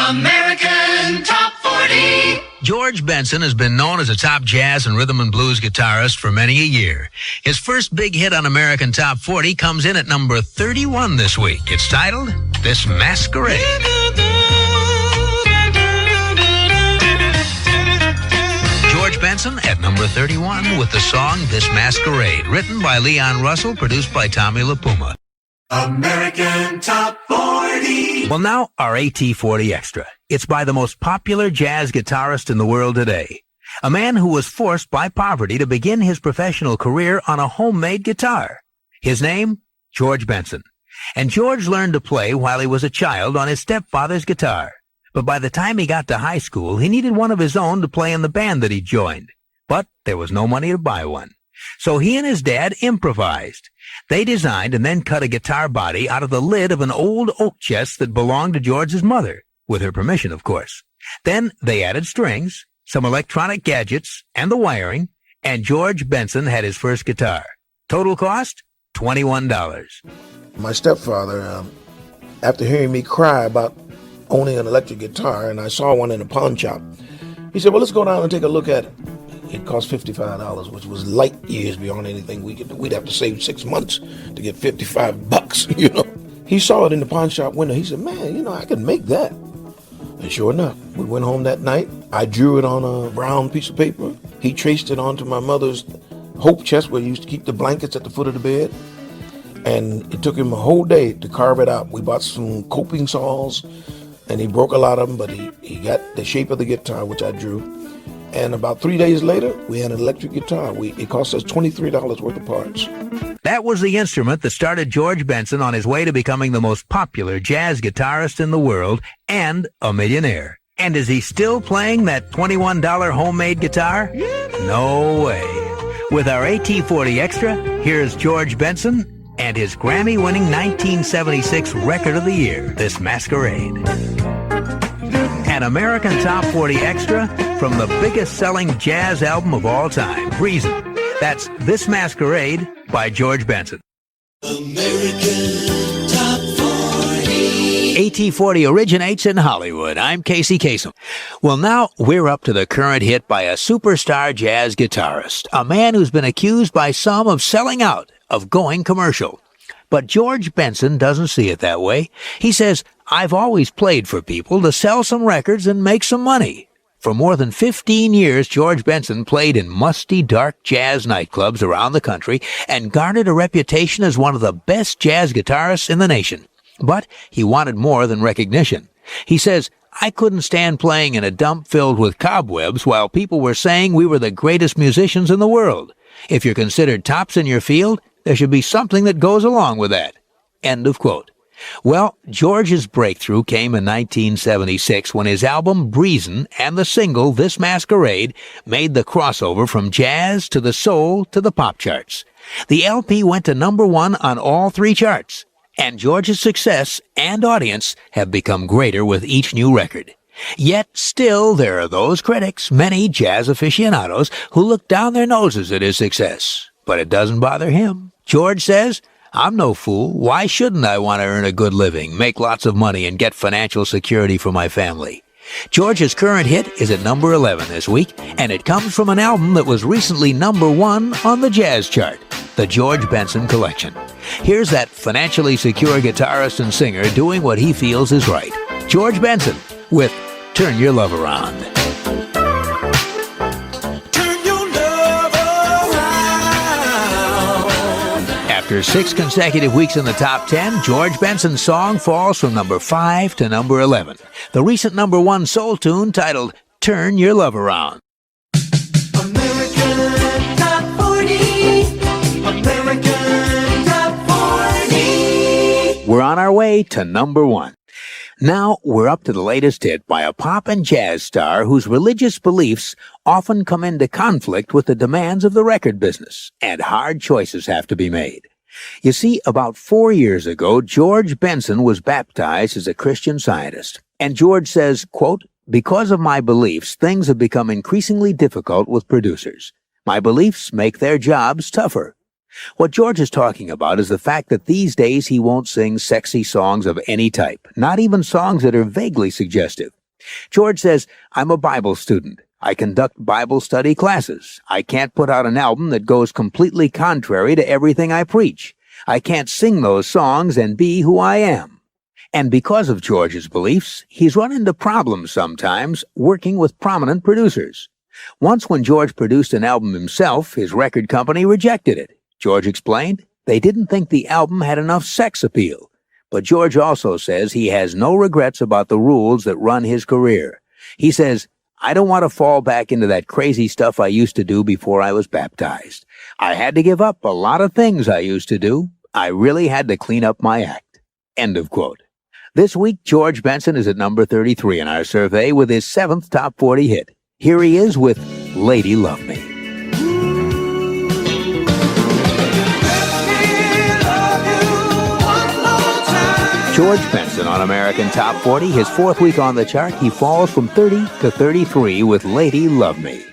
American Top 40. George Benson has been known as a top jazz and rhythm and blues guitarist for many a year. His first big hit on American Top 40 comes in at number 31 this week. It's titled This Masquerade. George Benson at number 31 with the song This Masquerade, written by Leon Russell, produced by Tommy LaPuma. American Top 40. Well, now our AT40 Extra. It's by the most popular jazz guitarist in the world today. A man who was forced by poverty to begin his professional career on a homemade guitar. His name? George Benson. And George learned to play while he was a child on his stepfather's guitar. But by the time he got to high school, he needed one of his own to play in the band that he joined. But there was no money to buy one. So he and his dad improvised. They designed and then cut a guitar body out of the lid of an old oak chest that belonged to George's mother, with her permission, of course. Then they added strings, some electronic gadgets, and the wiring, and George Benson had his first guitar. Total cost? $21. My stepfather, after hearing me cry about owning an electric guitar, and I saw one in a pawn shop, he said, well, let's go down and take a look at it. It cost $55, which was light years beyond anything we could do. We'd have to save 6 months to get $55, you know. He saw it in the pawn shop window. He said, man, I could make that. And sure enough, we went home that night. I drew it on a brown piece of paper. He traced it onto my mother's hope chest where he used to keep the blankets at the foot of the bed. And it took him a whole day to carve it out. We bought some coping saws, and he broke a lot of them, but he got the shape of the guitar, which I drew. And about 3 days later, we had an electric guitar. It cost us $23 worth of parts. That was the instrument that started George Benson on his way to becoming the most popular jazz guitarist in the world and a millionaire. And is he still playing that $21 homemade guitar? No way. With our AT40 Extra, here's George Benson and his Grammy-winning 1976 Record of the Year, This Masquerade. An American Top 40 Extra from the biggest-selling jazz album of all time, Reason. That's This Masquerade by George Benson. American Top 40. AT40 originates in Hollywood. I'm Casey Kasem. Well, now we're up to the current hit by a superstar jazz guitarist, a man who's been accused by some of selling out, of going commercial. But George Benson doesn't see it that way. He says, I've always played for people to sell some records and make some money. For more than 15 years, George Benson played in musty, dark jazz nightclubs around the country and garnered a reputation as one of the best jazz guitarists in the nation. But he wanted more than recognition. He says, I couldn't stand playing in a dump filled with cobwebs while people were saying we were the greatest musicians in the world. If you're considered tops in your field, there should be something that goes along with that. End of quote. Well, George's breakthrough came in 1976 when his album Reason and the single This Masquerade made the crossover from jazz to the soul to the pop charts. The LP went to number 1 on all 3 charts, and George's success and audience have become greater with each new record. Yet still there are those critics, many jazz aficionados, who look down their noses at his success. But it doesn't bother him. George says, I'm no fool. Why shouldn't I want to earn a good living, make lots of money, and get financial security for my family? George's current hit is at number 11 this week, and it comes from an album that was recently number 1 on the jazz chart, the George Benson Collection. Here's that financially secure guitarist and singer doing what he feels is right. George Benson with Turn Your Love Around. After 6 consecutive weeks in the top 10, George Benson's song falls from number 5 to number 11. The recent number 1 soul tune titled Turn Your Love Around. American Top 40. American Top 40. We're on our way to number 1. Now we're up to the latest hit by a pop and jazz star whose religious beliefs often come into conflict with the demands of the record business, and hard choices have to be made. You see, about 4 years ago, George Benson was baptized as a Christian Scientist. And George says, quote, because of my beliefs, things have become increasingly difficult with producers. My beliefs make their jobs tougher. What George is talking about is the fact that these days he won't sing sexy songs of any type, not even songs that are vaguely suggestive. George says, "I'm a Bible student. I conduct Bible study classes. I can't put out an album that goes completely contrary to everything I preach. I can't sing those songs and be who I am." And because of George's beliefs, he's run into problems sometimes working with prominent producers. Once when George produced an album himself, his record company rejected it. George explained they didn't think the album had enough sex appeal. But George also says he has no regrets about the rules that run his career. He says, "I don't want to fall back into that crazy stuff I used to do before I was baptized. I had to give up a lot of things I used to do. I really had to clean up my act." End of quote. This week, George Benson is at number 33 in our survey with his 7th top 40 hit. Here he is with "Lady Love Me." George Benson on American Top 40, his 4th week on the chart. He falls from 30 to 33 with "Lady Love Me."